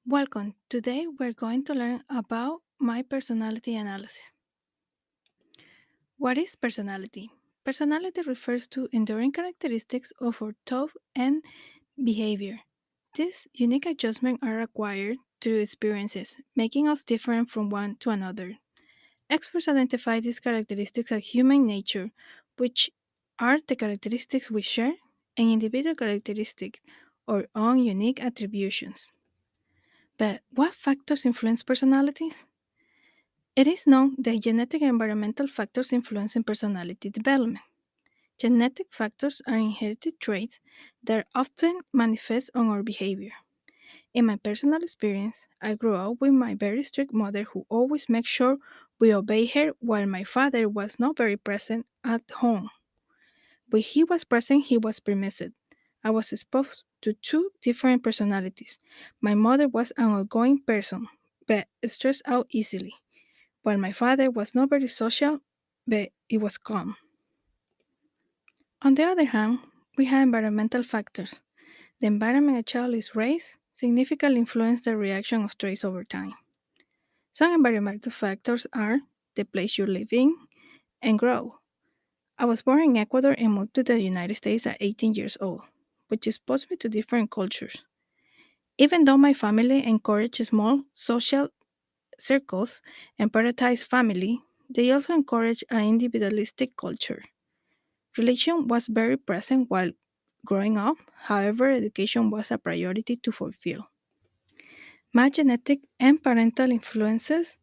Welcome. Today we're going to learn about my personality analysis. What is personality? Personality refers to enduring characteristics of our thought and behavior. These unique adjustments are acquired through experiences, making us different from one to another. Experts identify these characteristics as human nature, which are the characteristics we share, and individual characteristics, or own unique attributions. But what factors influence personalities? It is known that genetic and environmental factors influence in personality development. Genetic factors are inherited traits that often manifest on our behavior. In my personal experience, I grew up with my very strict mother who always made sure we obey her while my father was not very present at home. When he was present, he was permissive. I was exposed to two different personalities. My mother was an outgoing person, but stressed out easily while my father was not very social, but he was calm. On the other hand, we have environmental factors. The environment a child is raised significantly influence the reaction of traits over time. Some environmental factors are the place you live in and grow. I was born in Ecuador and moved to the United States at 18 years old, which exposed me to different cultures. Even though my family encouraged small social circles and prioritized family, they also encourage an individualistic culture. Religion was very present while growing up, however, education was a priority to fulfill. My genetic and parental influences.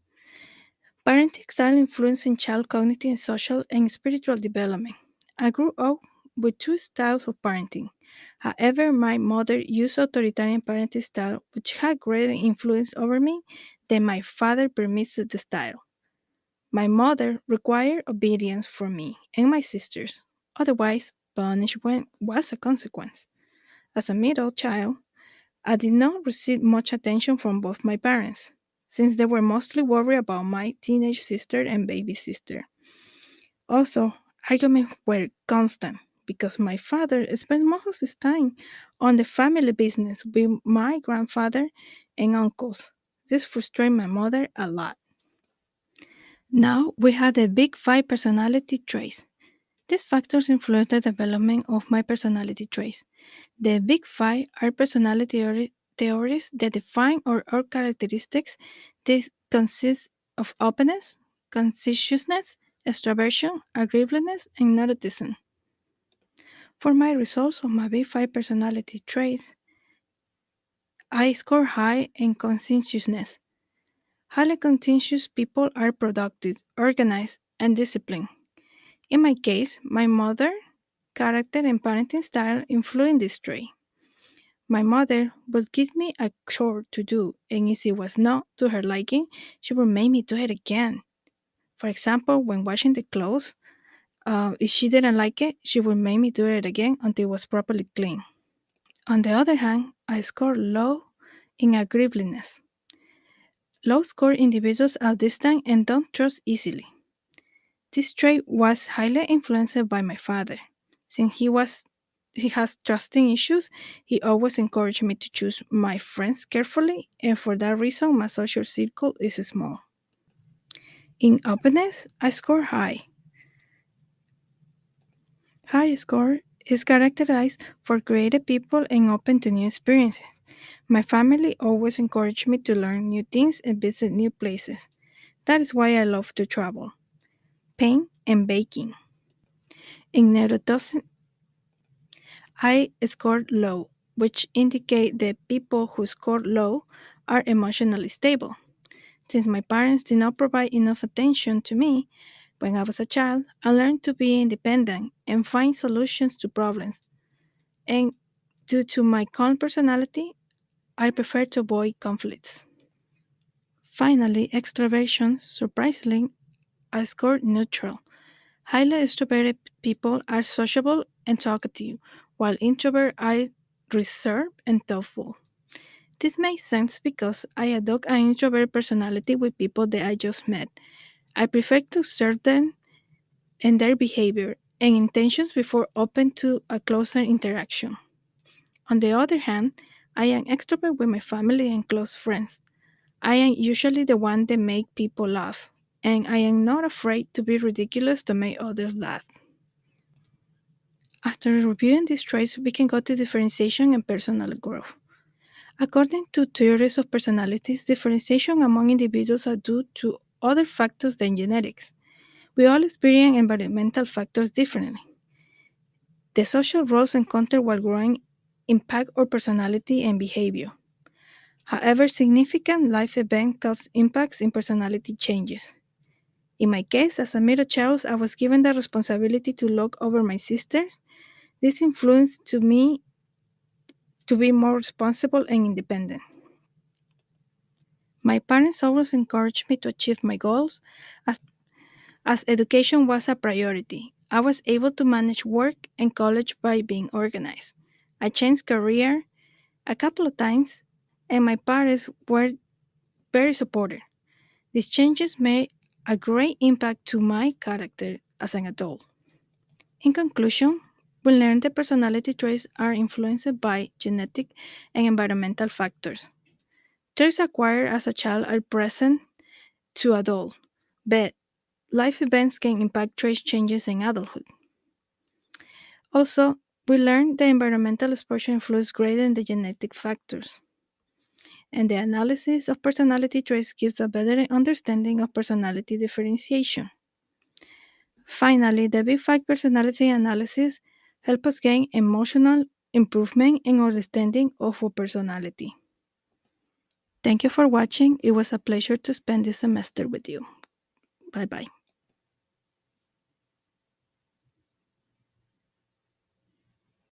Parenting style influencing child cognitive, social, and spiritual development. I grew up with two styles of parenting. However, my mother used authoritarian parenting style, which had greater influence over me than my father permitted the style. My mother required obedience from me and my sisters, otherwise, punishment was a consequence. As a middle child, I did not receive much attention from both my parents, since they were mostly worried about my teenage sister and baby sister. Also, arguments were constant because my father spent most of his time on the family business with my grandfather and uncles. This frustrated my mother a lot. Now we had the big five personality traits. These factors influence the development of my personality traits. The big five are personality theories that define our characteristics. They consist of openness, conscientiousness, extroversion, agreeableness, and neuroticism. For my results of my big five personality traits, I score high in conscientiousness. Highly conscientious people are productive, organized, and disciplined. In my case, my mother, character, and parenting style influenced this trait. My mother would give me a chore to do, and if it was not to her liking, she would make me do it again. For example, when washing the clothes, if she didn't like it, she would make me do it again until it was properly clean. On the other hand, I scored low in agreeableness. Low score individuals are distant and don't trust easily. This trait was highly influenced by my father. Since he has trusting issues, he always encouraged me to choose my friends carefully, and for that reason my social circle is small. In openness, I score high. High score is characterized for creative people and open to new experiences. My family always encouraged me to learn new things and visit new places. That is why I love to travel. Paint and baking. In neurotoxin, I scored low, which indicate that people who score low are emotionally stable. Since my parents did not provide enough attention to me when I was a child, I learned to be independent and find solutions to problems. And due to my calm personality, I prefer to avoid conflicts. Finally, extroversion, surprisingly, I scored neutral. Highly extroverted people are sociable and talkative, while introverts are reserved and thoughtful. This makes sense because I adopt an introvert personality with people that I just met. I prefer to observe them and their behavior and intentions before open to a closer interaction. On the other hand, I am extrovert with my family and close friends. I am usually the one that make people laugh, and I am not afraid to be ridiculous to make others laugh. After reviewing these traits, we can go to differentiation and personal growth. According to theories of personalities, differentiation among individuals are due to other factors than genetics. We all experience environmental factors differently. The social roles encountered while growing impact our personality and behavior. However, significant life events cause impacts in personality changes. In my case, as a middle child, I was given the responsibility to look over my sisters. This influenced to me to be more responsible and independent. My parents always encouraged me to achieve my goals as education was a priority. I was able to manage work and college by being organized. I changed career a couple of times, and my parents were very supportive. These changes made a great impact to my character as an adult. In conclusion, we learned that personality traits are influenced by genetic and environmental factors. Traits acquired as a child are present to adult, but life events can impact trait changes in adulthood. Also, we learned that environmental exposure influences greater than the genetic factors, and the analysis of personality traits gives a better understanding of personality differentiation. Finally, the Big Five personality analysis helps us gain emotional improvement and understanding of our personality. Thank you for watching. It was a pleasure to spend this semester with you. Bye bye.